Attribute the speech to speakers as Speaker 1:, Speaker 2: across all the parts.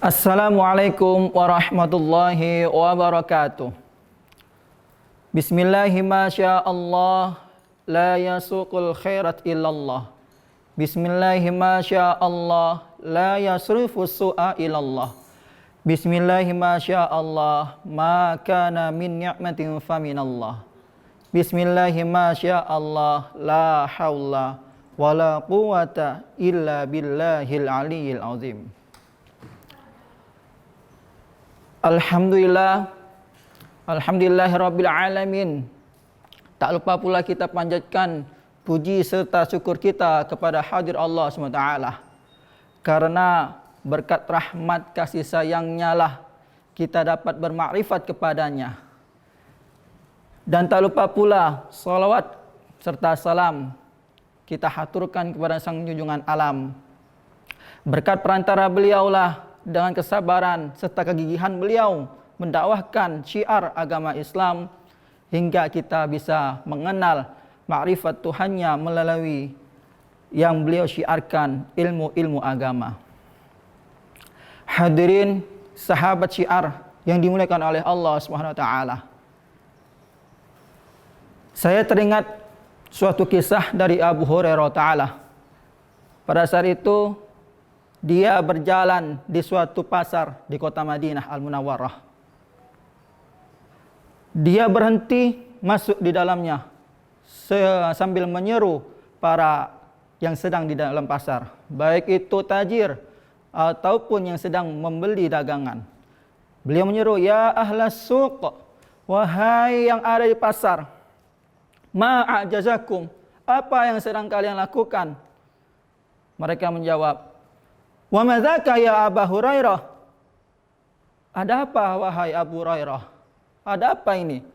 Speaker 1: Assalamualaikum warahmatullahi wabarakatuh. Bismillahi ma sya Allah, la yasuqul khairat illallah. Bismillahi ma sya Allah, la yasrifu su'a illallah. Bismillahi ma sya Allah, ma kana min ni'matin faminallah. Bismillahi ma sya Allah, la hawla wala quwata illa billahil aliyyil azim. Alhamdulillahirabbil alamin. Tak lupa pula kita panjatkan puji serta syukur kita kepada hadir Allah SWT. Karena berkat rahmat kasih sayangnya lah kita dapat bermakrifat kepadanya. Dan tak lupa pula salawat serta salam kita haturkan kepada Sang Junjungan Alam. Berkat perantara beliaulah, dengan kesabaran serta kegigihan beliau mendakwahkan syiar agama Islam hingga kita bisa mengenal makrifat Tuhannya melalui yang beliau syiarkan, ilmu-ilmu agama. Hadirin sahabat syiar yang dimuliakan oleh Allah SWT. Saya teringat suatu kisah dari Abu Hurairah Ta'ala. Pada saat itu dia berjalan di suatu pasar di kota Madinah Al-Munawwarah. Dia berhenti masuk di dalamnya sambil menyeru para yang sedang di dalam pasar, baik itu tajir ataupun yang sedang membeli dagangan. Beliau menyeru, "Ya ahlas suq, wahai yang ada di pasar, ma'ajazakum, apa yang sedang kalian lakukan?" Mereka menjawab, "Wa madzaka ya Abu Hurairah?" Ada apa wahai Abu Hurairah? Ada apa ini?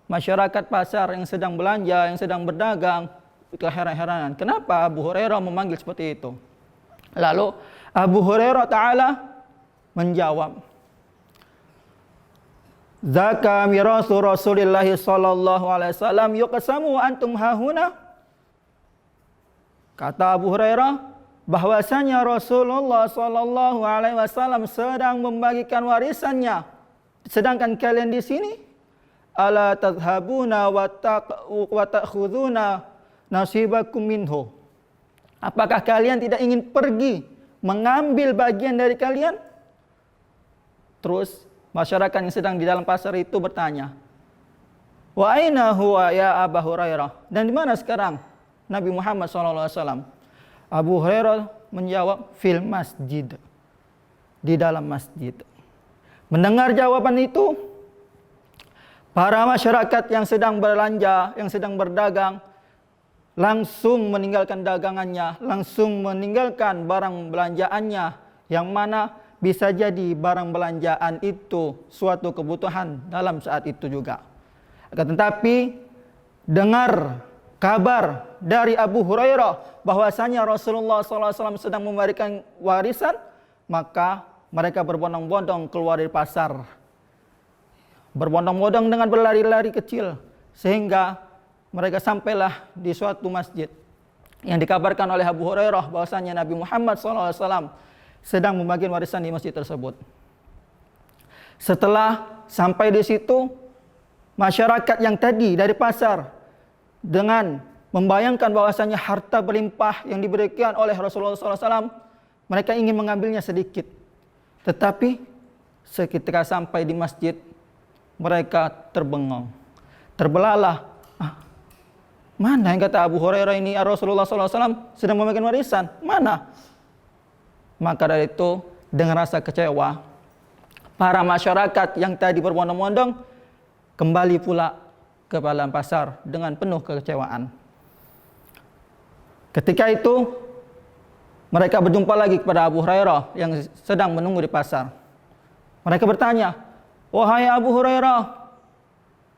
Speaker 1: Masyarakat pasar yang sedang belanja, yang sedang berdagang, keheran-heranan. Kenapa Abu Hurairah memanggil seperti itu? Lalu Abu Hurairah Ta'ala menjawab, "Zaka mirasu Rasulillah sallallahu alaihi wasallam yuqsamu antum hahuna." Kata Abu Hurairah, bahwasanya Rasulullah sallallahu alaihi wasallam sedang membagikan warisannya, sedangkan kalian di sini, ala tadhhabuna wa ta'khuduna nasibakum minhu. Apakah kalian tidak ingin pergi mengambil bagian dari kalian? Terus masyarakat yang sedang di dalam pasar itu bertanya, "Wa aina huwa ya Abu Hurairah?" Dan di mana sekarang Nabi Muhammad sallallahu alaihi wasallam? Abu Hurairah menjawab, "Fil masjid." Di dalam masjid. Mendengar jawaban itu, para masyarakat yang sedang belanja, yang sedang berdagang, langsung meninggalkan dagangannya, langsung meninggalkan barang belanjaannya, yang mana bisa jadi barang belanjaan itu suatu kebutuhan dalam saat itu juga. Akan tetapi, dengar kabar dari Abu Hurairah bahwasanya Rasulullah SAW sedang memberikan warisan, maka mereka berbondong-bondong keluar dari pasar. Berbondong-bondong dengan berlari-lari kecil, sehingga mereka sampailah di suatu masjid yang dikabarkan oleh Abu Hurairah bahwasanya Nabi Muhammad SAW sedang membagikan warisan di masjid tersebut. Setelah sampai di situ, masyarakat yang tadi dari pasar dengan membayangkan bahwasanya harta berlimpah yang diberikan oleh Rasulullah SAW, mereka ingin mengambilnya sedikit. Tetapi seketika sampai di masjid, mereka terbengong, terbelalah. Mana yang kata Abu Hurairah ini Rasulullah SAW sedang membagikan warisan? Mana? Maka dari itu, dengan rasa kecewa, para masyarakat yang tadi berbondong-bondong kembali pula ke dalam pasar dengan penuh kekecewaan. Ketika itu, mereka berjumpa lagi kepada Abu Hurairah yang sedang menunggu di pasar. Mereka bertanya, "Wahai Abu Hurairah,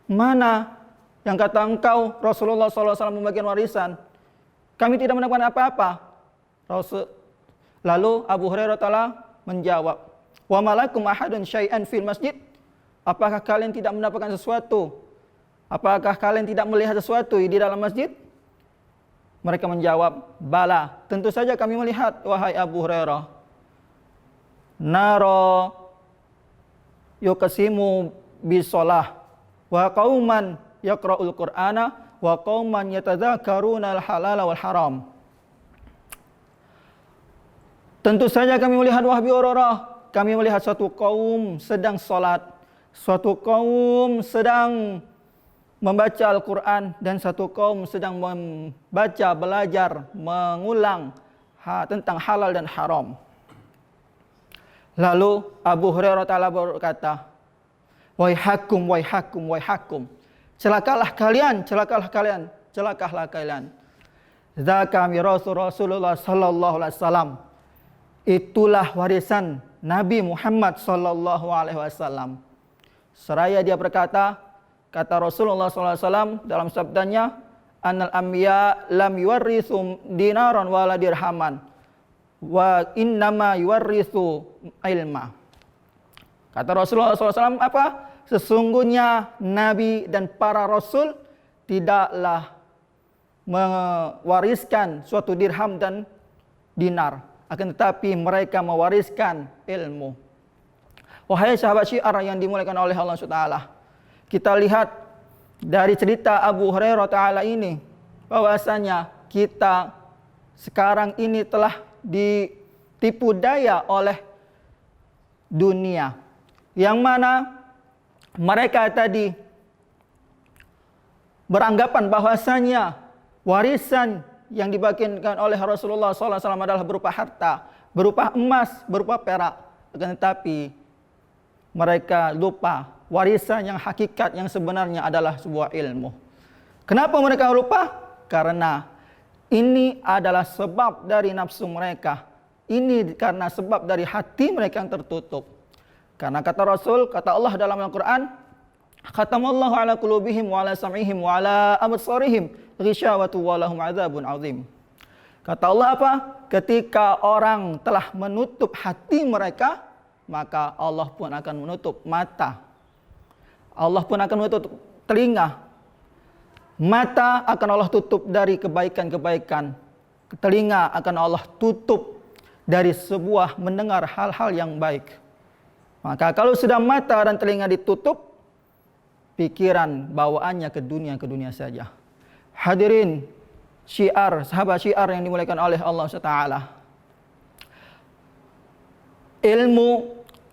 Speaker 1: mana yang kata engkau Rasulullah SAW membagikan warisan? Kami tidak mendapatkan apa-apa." Lalu Abu Hurairah Ta'ala menjawab, "Wa malakum ahadun syai'an fil masjid?" Apakah kalian tidak mendapatkan sesuatu? Apakah kalian tidak melihat sesuatu di dalam masjid? Mereka menjawab, "Bala, tentu saja kami melihat, wahai Abu Hurairah." nara yuqsimu bisolah wa qauman yaqra'ul qur'ana wa qauman yatadzakaruna al-halala wal haram. Tentu saja kami melihat wahai Hurairah, kami melihat suatu kaum sedang salat, suatu kaum sedang membaca Al-Quran, dan satu kaum sedang membaca, belajar, mengulang tentang halal dan haram. Lalu Abu Hurairah ta'ala berkata, waihakum, waihakum, waihakum. Celakalah kalian, celakalah kalian, celakalah kalian. Dzaka mirasu Rasulullah sallallahu alaihi wasallam. Itulah warisan Nabi Muhammad sallallahu alaihi wasallam. Seraya dia berkata, kata Rasulullah sallallahu alaihi wasallam dalam sabdanya, annal anbiya lam yuwarrithu dinaran wala dirhaman wa innama yuwarrithu ilma. Kata Rasulullah SAW apa? Sesungguhnya Nabi dan para Rasul tidaklah mewariskan suatu dirham dan dinar, akan tetapi mereka mewariskan ilmu. Wahai sahabat Syiar yang dimuliakan oleh Allah SWT, kita lihat dari cerita Abu Hurairah Ta'ala ini, bahwasanya kita sekarang ini telah ditipu daya oleh dunia, yang mana mereka tadi beranggapan bahwasanya warisan yang dibagikan oleh Rasulullah SAW adalah berupa harta, berupa emas, berupa perak. Akan tetapi mereka lupa warisan yang hakikat yang sebenarnya adalah sebuah ilmu. Kenapa mereka lupa? Karena ini adalah sebab dari nafsu mereka. Ini karena sebab dari hati mereka yang tertutup. Karena kata Rasul, kata Allah dalam Al-Quran, khatamallahu ala qulubihim wa ala sam'ihim wa ala absarihim ghishawatu wa lahum adzabun azim. Kata Allah apa? Ketika orang telah menutup hati mereka, maka Allah pun akan menutup mata. Allah pun akan menutup telinga. Mata akan Allah tutup dari kebaikan-kebaikan. Telinga akan Allah tutup dari sebuah mendengar hal-hal yang baik. Maka kalau sudah mata dan telinga ditutup, pikiran bawaannya ke dunia saja. Hadirin Syiar, sahabat Syiar yang dimuliakan oleh Allah SWT. Ilmu,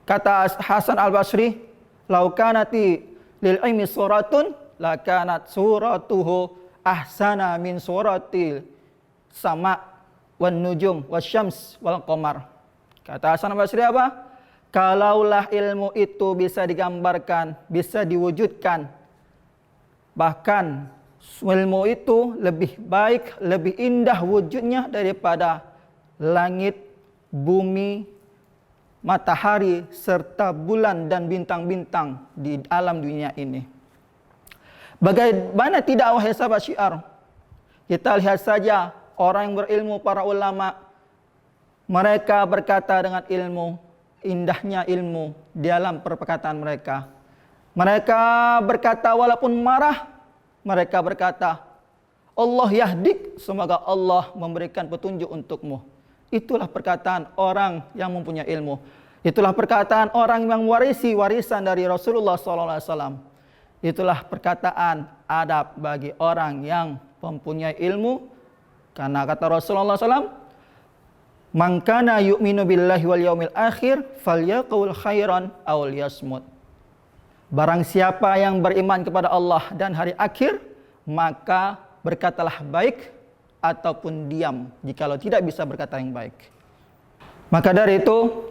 Speaker 1: kata Hasan Al-Basri, lau kanati lil ilmi suratun lakanat suratuhu ahsana min suratil sama wan nujum wasyams wal qamar. Kata Hasan Al-Basri apa? Kalaulah ilmu itu bisa digambarkan, bisa diwujudkan, bahkan ilmu itu lebih baik, lebih indah wujudnya daripada langit, bumi, matahari, serta bulan dan bintang-bintang di alam dunia ini. Bagaimana tidak, wahai sahabat Syiar? Kita lihat saja orang yang berilmu, para ulama, mereka berkata dengan ilmu, indahnya ilmu di dalam perkataan mereka. Mereka berkata walaupun marah, mereka berkata, Allah yahdik, semoga Allah memberikan petunjuk untukmu. Itulah perkataan orang yang mempunyai ilmu. Itulah perkataan orang yang mewarisi warisan dari Rasulullah SAW. Itulah perkataan adab bagi orang yang mempunyai ilmu. Karena kata Rasulullah SAW, man kana yu'minu billahi wal yaumil akhir falyaqul khairan aw liyasmut. Barang siapa yang beriman kepada Allah dan hari akhir, maka berkatalah baik ataupun diam jikalau tidak bisa berkata yang baik. Maka dari itu,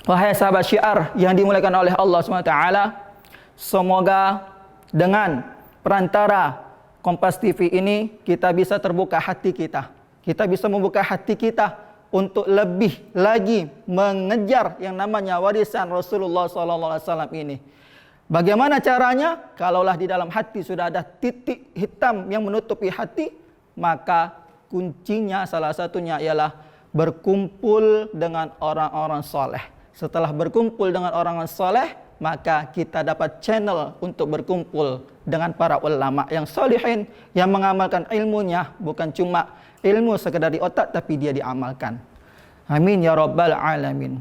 Speaker 1: wahai sahabat Syiar yang dimuliakan oleh Allah SWT, semoga dengan perantara Kompas TV ini kita bisa terbuka hati kita. Kita bisa membuka hati kita untuk lebih lagi mengejar yang namanya warisan Rasulullah SAW ini. Bagaimana caranya? Kalaulah di dalam hati sudah ada titik hitam yang menutupi hati, maka kuncinya salah satunya ialah berkumpul dengan orang-orang soleh. Setelah berkumpul dengan orang-orang soleh, maka kita dapat channel untuk berkumpul dengan para ulama yang solihin, yang mengamalkan ilmunya, bukan cuma ilmu sekedar di otak, tapi dia diamalkan. Amin ya rabbal alamin.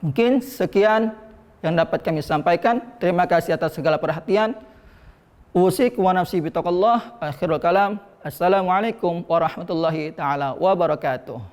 Speaker 1: Mungkin sekian yang dapat kami sampaikan. Terima kasih atas segala perhatian. Usikum wa nafsi bitaqallah. Akhirul kalam. Assalamualaikum warahmatullahi taala wabarakatuh.